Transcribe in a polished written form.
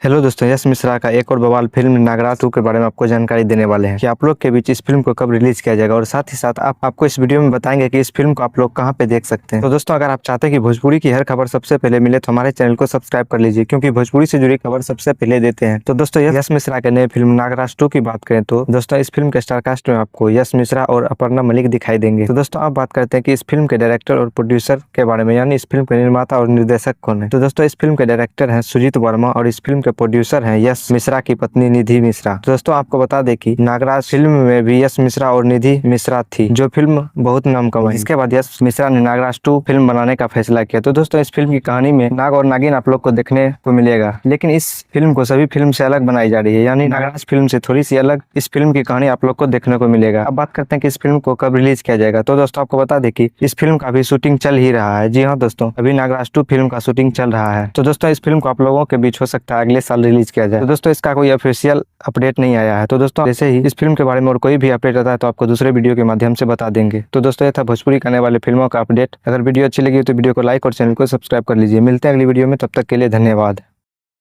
Hello दोस्तों, यश मिश्रा का एक और बवाल फिल्म नागराज 2 के बारे में आपको जानकारी देने वाले हैं कि आप लोग के बीच इस फिल्म को कब रिलीज किया जाएगा और साथ ही साथ आपको इस वीडियो में बताएंगे कि इस फिल्म को आप लोग कहां पे देख सकते हैं। तो दोस्तों, अगर आप चाहते हैं कि भोजपुरी की हर खबर सबसे पहले मिले तो हमारे चैनल को सब्सक्राइब कर लीजिए, क्योंकि भोजपुरी से जुड़ी खबर सबसे पहले देते हैं। तो दोस्तों, यश मिश्रा के नए फिल्म नागराज 2 की बात करें तो दोस्तों इस फिल्म के स्टारकास्ट में आपको यश मिश्रा और अपर्णा मलिक दिखाई देंगे। तो दोस्तों, आप बात करते हैं कि इस फिल्म के डायरेक्टर और प्रोड्यूसर के बारे में, यानी इस फिल्म के निर्माता और निर्देशक कौन है। तो दोस्तों, इस फिल्म के डायरेक्टर हैं सुजीत वर्मा और इस फिल्म के प्रोड्यूसर हैं यश मिश्रा की पत्नी निधि मिश्रा। तो दोस्तों, आपको बता दें कि नागराज फिल्म में भी यश मिश्रा और निधि मिश्रा थी, जो फिल्म बहुत नाम कमाई। इसके बाद यश मिश्रा ने नागराज 2 फिल्म बनाने का फैसला किया। तो दोस्तों, इस फिल्म की कहानी में नाग और नागिन आप लोग को देखने को मिलेगा, लेकिन इस फिल्म को सभी फिल्म से अलग बनाई जा रही है, यानी नागराज फिल्म से थोड़ी सी अलग इस फिल्म की कहानी आप लोग को देखने को मिलेगा। अब बात करते हैं कि इस फिल्म को कब रिलीज किया जाएगा। तो दोस्तों, आपको बता दें कि इस फिल्म का भी शूटिंग चल ही रहा है। जी हाँ दोस्तों, अभी नागराज 2 फिल्म का शूटिंग चल रहा है। तो दोस्तों, इस फिल्म को आप लोगों के बीच हो सकता है अगले साल रिलीज किया जाए। तो दोस्तों, इसका कोई ऑफिशियल अपडेट नहीं आया है। तो दोस्तों, जैसे ही इस फिल्म के बारे में और कोई भी अपडेट आता है तो आपको दूसरे वीडियो के माध्यम से बता देंगे। तो दोस्तों, ये था भोजपुरी के आने वाले फिल्मों का अपडेट। अगर वीडियो अच्छी लगी तो वीडियो को लाइक और चैनल को सब्सक्राइब कर लीजिए। मिलते हैं अगली वीडियो में, तब तक के लिए धन्यवाद।